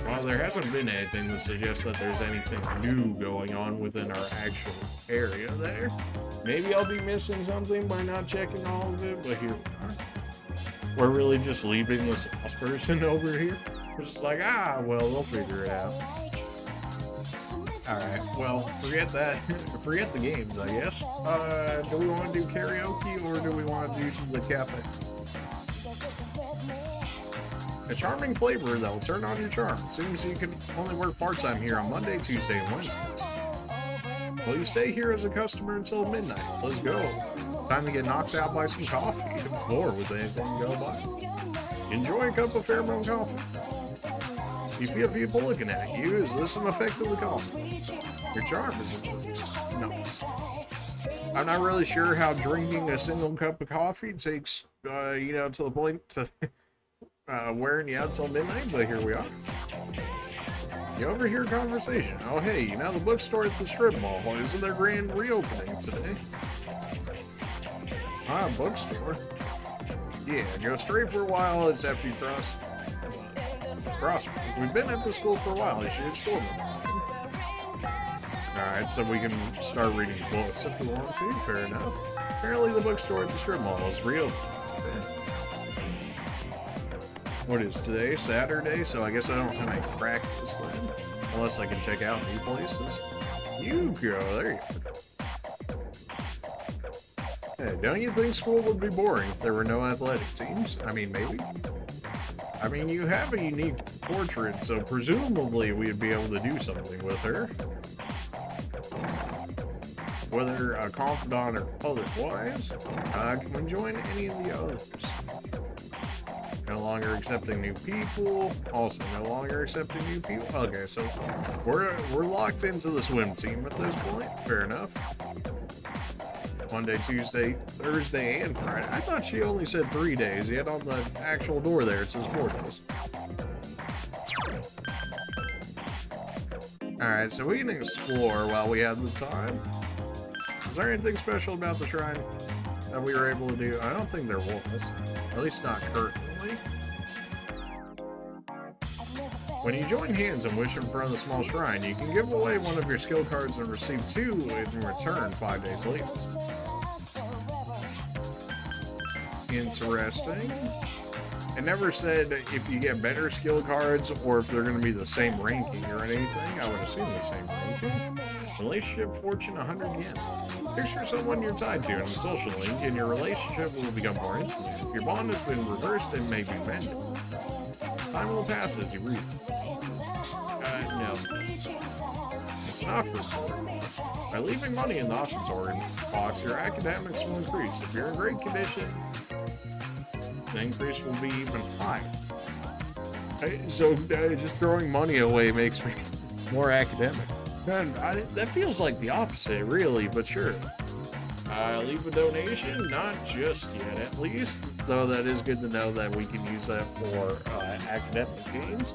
While there hasn't been anything that suggests that there's anything new going on within our actual area there, maybe I'll be missing something by not checking all of it, but here we are. We're really just leaving this lost person over here. We're just like, well, they'll figure it out. Alright, well, forget that. Forget the games, I guess. Do we want to do karaoke, or do we want to do the cafe? A charming flavor that will turn on your charm. Seems you can only work part-time here on Monday, Tuesday, and Wednesdays. Will you stay here as a customer until midnight? Let's go. Time to get knocked out by some coffee before with anything to go by. Enjoy a cup of Fairmont coffee. You feel people looking at you. Is this an effect of the coffee? Your charm is improved. Nice. I'm not really sure how drinking a single cup of coffee takes, to the point to wearing you out till midnight, but here we are. You overhear a conversation. Oh, hey, the bookstore at the strip mall, isn't their grand reopening today? Bookstore. Yeah, go straight for a while. It's after you cross. We've been at the school for a while. You should have told me. Alright, so we can start reading books if we want to. Fair enough. Apparently the bookstore at the strip mall is reopened today. What is today? Saturday? So I guess I don't have any practice then. Unless I can check out new places. You go. There you go. Hey, don't you think school would be boring if there were no athletic teams? I mean, maybe. I mean, you have a unique portrait, so presumably we'd be able to do something with her. Whether a confidant or otherwise, can we join any of the others? No longer accepting new people. Also, no longer accepting new people. Okay, so we're locked into the swim team at this point. Fair enough. Monday, Tuesday, Thursday, and Friday. I thought she only said 3 days, yet on the actual door there it says 4 days. Alright, so we can explore while we have the time. Is there anything special about the shrine that we were able to do? I don't think there was. At least not currently. When you join hands and wish in front of the small shrine, you can give away one of your skill cards and receive 2 in return 5 days later. Interesting. It never said if you get better skill cards or if they're going to be the same ranking or anything. I would assume the same ranking. Relationship fortune 100 yen. Picture someone you're tied to in a social link and your relationship will become more intimate. If your bond has been reversed, it may be mended. Time will pass as you read. No. It's an offertory box. By leaving money in the offertory box, your academics will increase. If you're in great condition, the increase will be even higher. So just throwing money away makes me more academic. That feels like the opposite, really, but sure. Leave a donation? Not just yet, at least. Though that is good to know that we can use that for academic gains.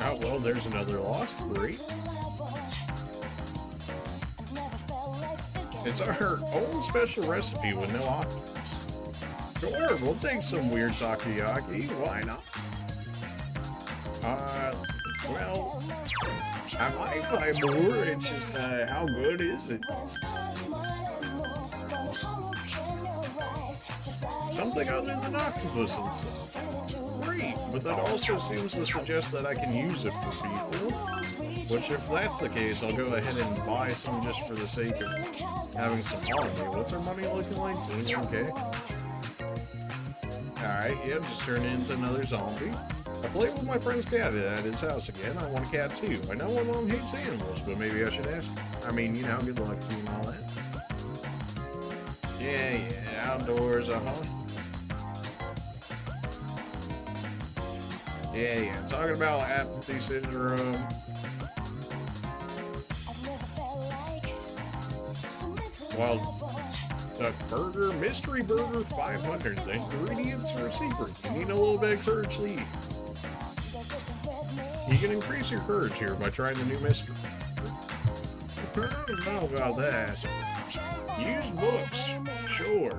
Oh, well, there's another lost. Great. It's our own special recipe with no octopus. Sure, we'll take some weird takoyaki. Why not? Well, I might buy more. It's just, how good is it? Something other than octopus and stuff. Great, but that also seems to suggest that I can use it for people. Which, if that's the case, I'll go ahead and buy some just for the sake of having some on me. What's our money looking like? 21K. Alright, yeah, just turned into another zombie. I played with my friend's cat at his house again. I want a cat too. I know my mom hates animals, but maybe I should ask. I mean, you know, good luck to you and all that. Yeah, outdoors, Yeah, talking about apathy syndrome. Wild Duck Burger, Mystery Burger 500. The ingredients are a secret. You need a little bit of courage to eat. You can increase your courage here by trying the new mystery. I don't know about that. Use books. Sure.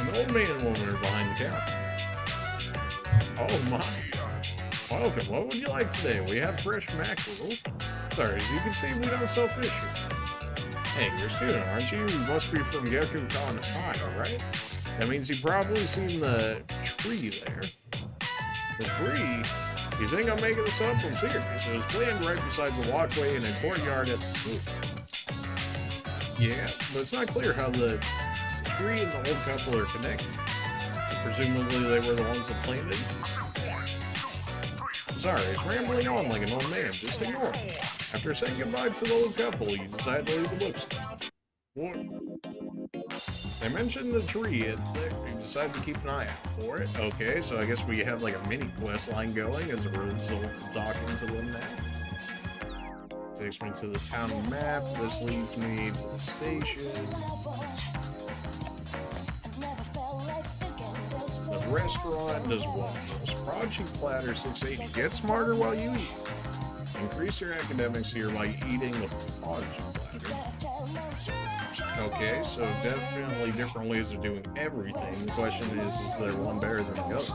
An old man and woman are behind the counter. Oh my. Welcome. What would you like today? We have fresh mackerel. Sorry, as you can see, we don't sell fish here. Hey, you're a student, aren't you? You must be from Gyakukan High, right? That means you've probably seen the tree there. The tree? You think I'm making this up? I'm serious. It was planned right beside the walkway in a courtyard at the school. Yeah, but it's not clear how the tree and the old couple are connected. Presumably they were the ones that planted it. Sorry, it's rambling on like an old man. Just ignore it. After saying goodbye to the old couple, you decide to leave the bookstore. What? They mentioned the tree, and you decide to keep an eye out for it. Okay, so I guess we have like a mini quest line going as a result of talking to them now. Takes me to the town map. This leads me to the station. The restaurant does what? Prodigy platter 680. Get smarter while you eat. Increase your academics here by eating the prodigy platter. Okay, so definitely different ways of doing everything. The question is there one better than the other?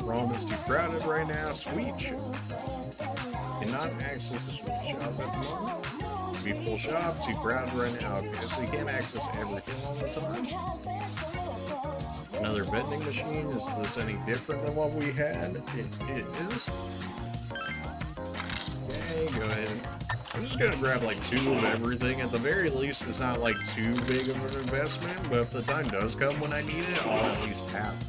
Rome is too crowded right now. Sweet shop. Cannot access the sweet shop at the moment. Be full shop, too crowded right now. Okay, so you can't access everything all the time. Another vending machine. Is this any different than what we had? It is. Okay, go ahead. I'm just gonna grab like 2 of everything. At the very least, it's not like too big of an investment, but if the time does come when I need it, I'll at least have it.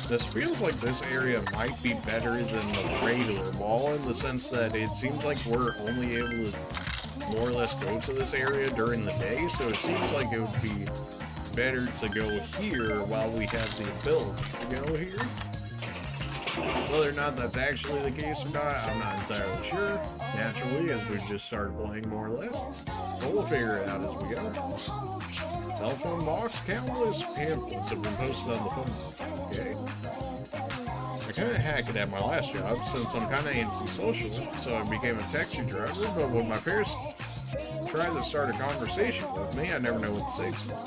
This feels like this area might be better than the regular mall in the sense that it seems like we're only able to more or less go to this area during the day, so it seems like it would be better to go here while we have the ability to go here. Whether or not that's actually the case or not, I'm not entirely sure, naturally, as we've just started playing more or less. But we'll figure it out as we go. Telephone box, countless pamphlets have been posted on the phone box. Okay. I kind of hacked it at my last job since I'm kind of antisocial, so I became a taxi driver, but when my peers try to start a conversation with me, I never know what to say to them.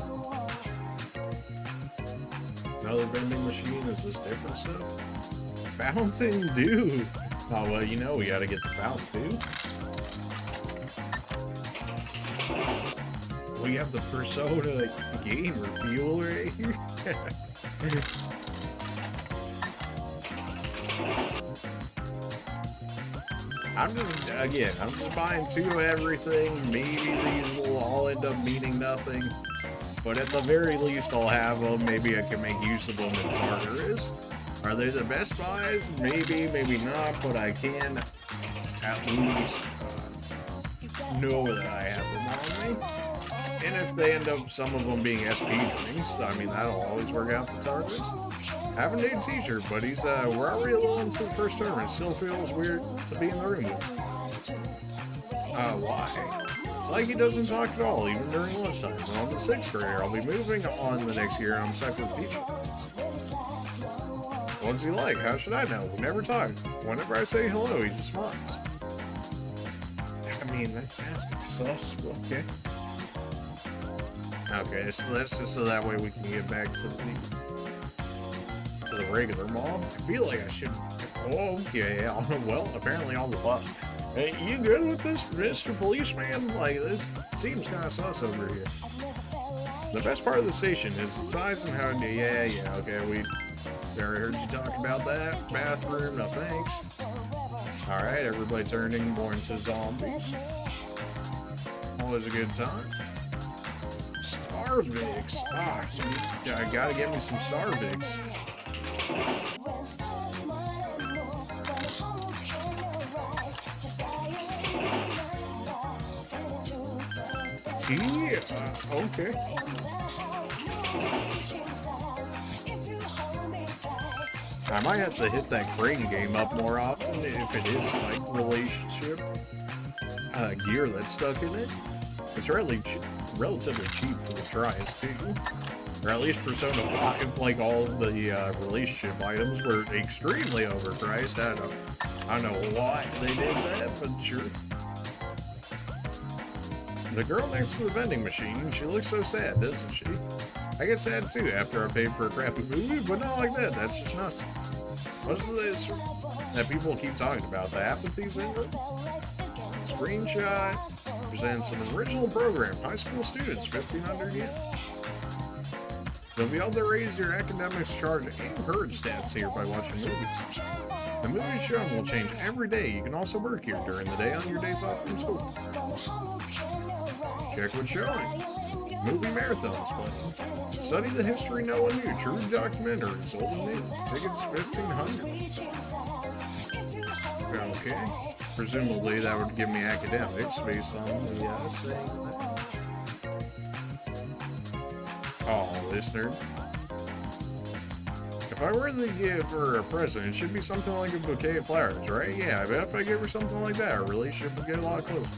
Another vending machine, is this different stuff? Fountain Dew! Oh, well, you know we gotta get the Fountain Dew. We have the Persona gamer feel right here. I'm just buying 2 of everything. Maybe these will all end up meaning nothing. But at the very least, I'll have them. Maybe I can make use of them in Tartarus. Are they the best buys? Maybe, maybe not. But I can at least know that I have them on me. And if they end up, some of them being SP drinks, I mean, that'll always work out for Tartarus. Have a new t-shirt, buddies. We're already a little into the first term. It still feels weird to be in the room with. Why? It's like he doesn't talk at all, even during lunchtime. When I'm the 6th grader, I'll be moving on the next year, and I'm stuck with the teacher. What's he like? How should I know? We never talk. Whenever I say hello, he just smiles. I mean, that sounds kind of sus, but okay. Okay, so that's just so that way we can get back to the regular mall. I feel like I should. Oh, okay. Well, apparently all the bus. Hey, you good with this, Mr. Policeman? Like, this seems kind of sus over here. The best part of the station is the size and how. Yeah. Okay, we already heard you talk about that. Bathroom, no thanks. All right, everybody turning more into zombies. Always a good time. Starvix. Ah, I gotta get me some Starvix. Tea? Okay. I might have to hit that crane game up more often if it is like relationship gear that's stuck in it. It's relatively cheap for the tries too. Or at least Persona 5, like all the relationship items were extremely overpriced. I don't know why they did that, but sure. The girl next to the vending machine, she looks so sad, doesn't she? I get sad too after I paid for a crappy movie, but not like that. That's just nuts. Most of this that people keep talking about, the apathy syndrome. Screenshot presents an original program. High school students, 1,500 yen. They'll be able to raise your academics charge and courage stats here by watching movies. The movies shown will change every day. You can also work here during the day on your days off from school. Check what's showing. Movie marathons playing. Study the history no one knew. True documentaries, old and new. Tickets $1,500. Okay. Presumably that would give me academics based on the saying that. Oh, listener. If I were to give her a present, it should be something like a bouquet of flowers, right? Yeah, I bet if I give her something like that, our relationship would get a lot closer.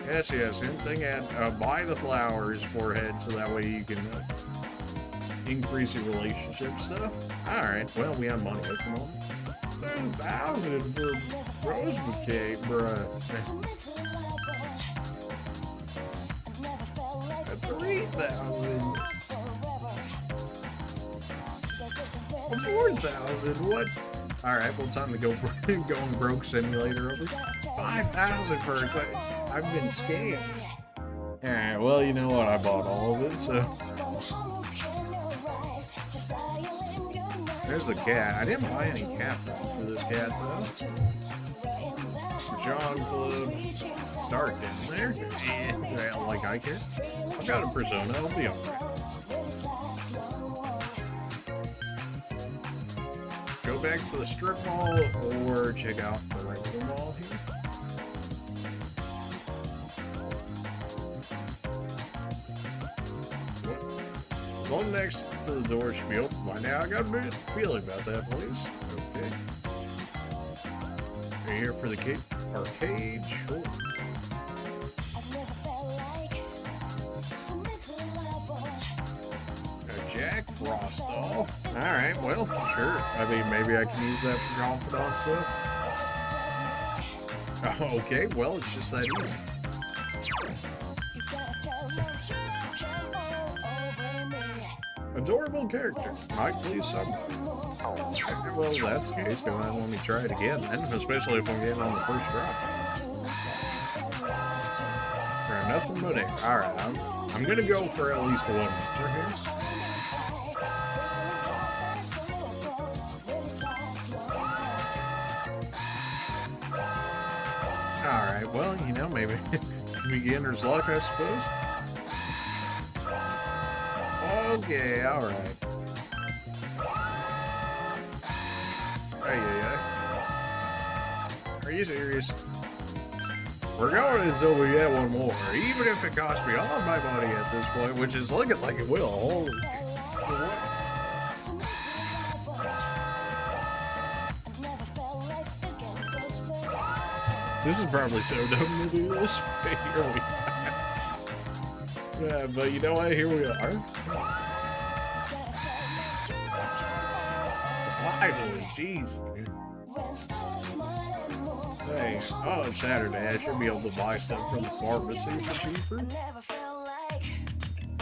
Yes, hinting at buy the flowers forehead so that way you can increase your relationship stuff. Alright, well, we have money at the moment. 10,000 for Rose Bouquet, bruh. 3,000. 4,000, what? Alright, well, time to go going broke simulator over. 5,000 for a clay. I've been scammed. Alright, well, you know what? I bought all of it, so. There's the cat. I didn't buy any cat food for this cat, though. John Club. Stark down there. Yeah, like I care. I've got a persona. I'll be alright. Go back to the strip mall or check out the regular mall here. One next to the door should be open by now. I got a bit feeling about that, please. Okay. Are you here for the arcade? Sure. Jack Frost doll. Alright, well, sure. I mean, maybe I can use that for confidant stuff. Okay, well, it's just that easy. Adorable character. Might please someone. Well, that's the case. Go ahead and let me try it again then, especially if I'm getting on the first drop. For nothing but air. Alright, I'm gonna go for at least one more here. Alright, well, you know, maybe beginner's luck, I suppose. Okay, alright. Are you serious? We're going until we get one more, even if it costs me all of my money at this point, which is looking like it will. Holy. This is probably so dumb to do this, but here we are. Yeah, but you know what? Here we are. Finally, jeez. Hey, oh, it's Saturday. I should be able to buy stuff from the pharmacy for cheaper.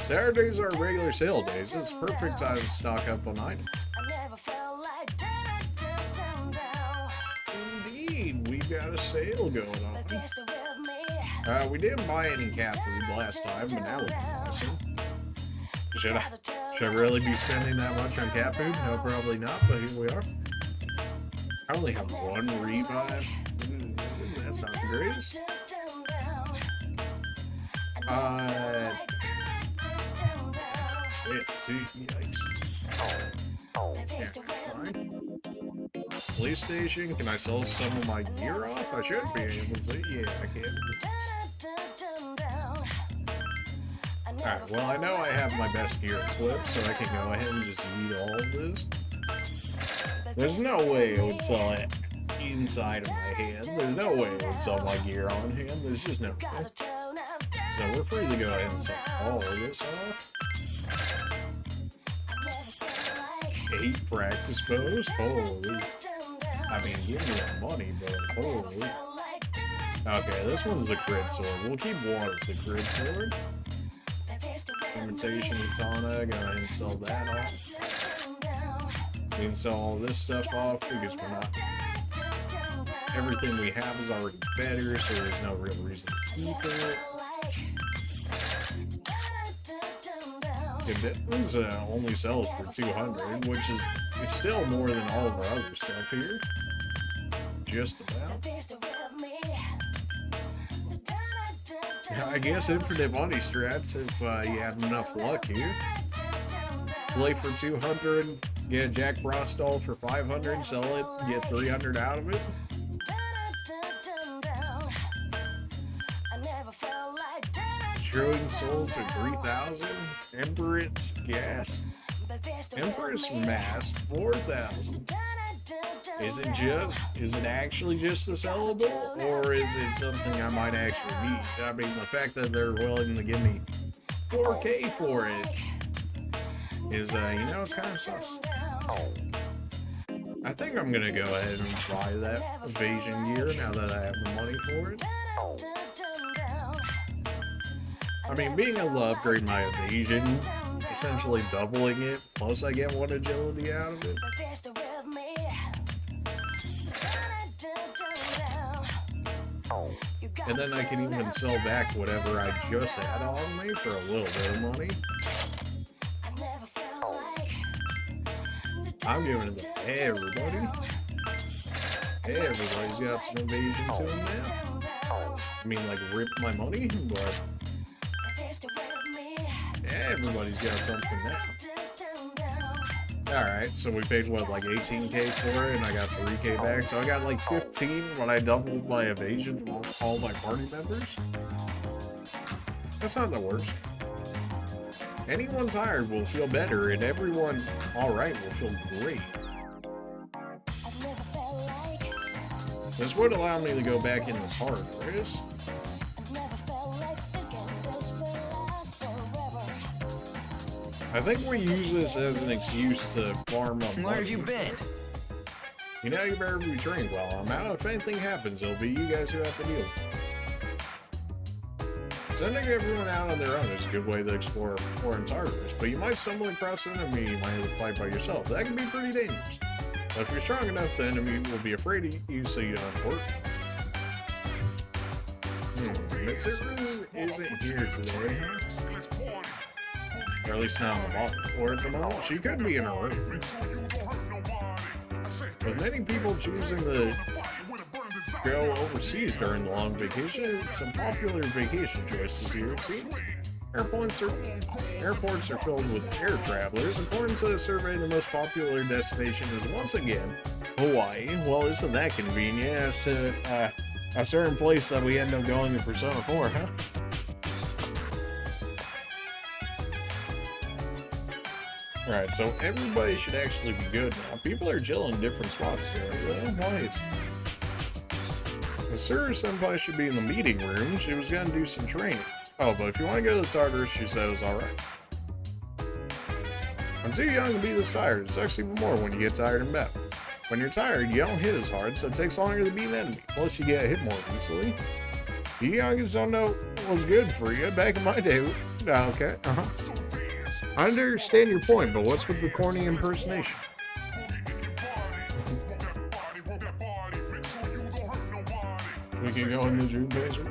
Saturdays are regular sale days. It's perfect time to stock up on items. Indeed, we've got a sale going on. We didn't buy any cat food last time, but now we can buy some. Should I really be spending that much on cat food? No, probably not, but here we are. I only have one revive. That's not the greatest. That's it, too. Yikes. Yeah, fine. Police station, can I sell some of my gear off? I should be able to. Yeah, I can. Alright, well, I know I have my best gear equipped, so I can go ahead and just eat all of this. There's no way it would sell it inside of my hand. There's no way it would sell my gear on hand. There's just no way. So we're free to go ahead and sell all of this off. 8 practice bows? Holy. I mean, give me the money, but holy. Okay, this one's a crit sword. We'll keep one of the crit sword. Imitation Katana, go ahead and sell that off. We can sell all this stuff off because we're not. Everything we have is already better, so there's no real reason to keep it. Okay, that one's only sells for 200, which is it's still more than all of our other stuff here. Just about. I guess infinite money strats if you have enough luck here. Play for 200, get a Jack Frost doll for 500, sell it, get 300 out of it. Destroying souls for 3,000. Empress gas. Empress mask 4,000. Is it actually just a sellable, or is it something I might actually need? I mean, the fact that they're willing to give me 4K for it is, you know, it's kind of sus. I think I'm gonna go ahead and buy that evasion gear now that I have the money for it. I mean, being able to upgrade my evasion, essentially doubling it, plus I get 1 agility out of it. And then I can even sell back whatever I just had on me for a little bit of money. I'm giving it to everybody. Everybody's got some evasion to them now. I mean, like, rip my money, but everybody's got something now. Alright, so we paid, what, like 18k for it, and I got 3k back, so I got like 15 when I doubled my evasion for all my party members. That's not the worst. Anyone tired will feel better, and everyone alright will feel great. This would allow me to go back into Tartarus. I think we use this as an excuse to farm up. Where have you been? You know, you better be trained while I'm out. If anything happens, it'll be you guys who have to deal with it. Sending everyone out on their own is a good way to explore foreign Tartarus, but you might stumble across an enemy you might have to fight by yourself. That can be pretty dangerous. But if you're strong enough, the enemy will be afraid of you, so you don't have to work. Mitsuru isn't here today, huh? Or at least not on the bottom floor at the moment. She could be in her room. With many people choosing to go overseas during the long vacation, some popular vacation choices here, it seems. Airports are filled with air travelers. According to a survey, the most popular destination is once again Hawaii. Well, isn't that convenient as to a certain place that we end up going in Persona 4, huh? Alright, so everybody should actually be good now. People are chilling in different spots today. Well, nice. The Senpai should be in the meeting room. She was going to do some training. Oh, but if you want to go to Tartarus, she said it's alright. I'm too young to be this tired. It sucks even more when you get tired in battle. When you're tired, you don't hit as hard, so it takes longer to beat an enemy. Plus, you get hit more easily. You youngins don't know what's good for you. Back in my day, okay, I understand your point, but what's with the corny impersonation? We can go in the June Baser.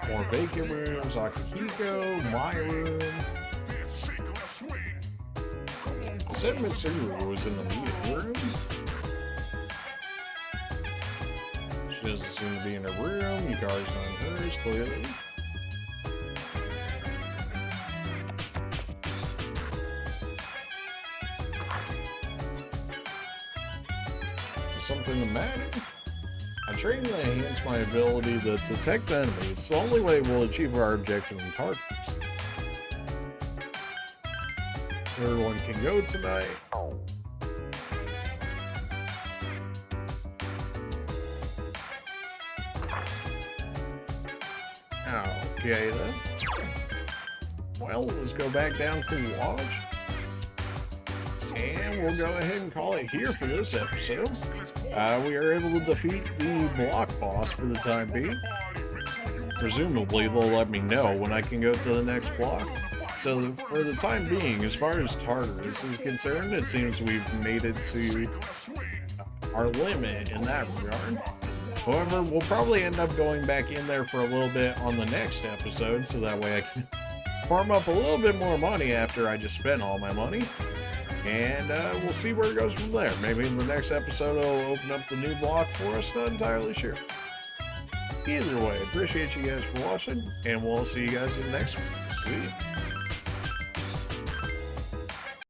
More vacant rooms, Akihiko, my room. I said Mitsuru was in the meeting room. She doesn't seem to be in her room. Yukari's not in hers, clearly. Is something the matter? I trained to enhance my ability to detect the enemy. It's the only way we'll achieve our objective in Tartarus. Everyone can go tonight. Okay then. Well, let's go back down to the lodge. And we'll go ahead and call it here for this episode. We are able to defeat the block boss for the time being. Presumably, they'll let me know when I can go to the next block. So, for the time being, as far as Tartarus is concerned, it seems we've made it to our limit in that regard. However, we'll probably end up going back in there for a little bit on the next episode, so that way I can farm up a little bit more money after I just spent all my money. And we'll see where it goes from there. Maybe in the next episode it'll open up the new block for us, not entirely sure. Either way, appreciate you guys for watching, and we'll see you guys in the next one. See ya.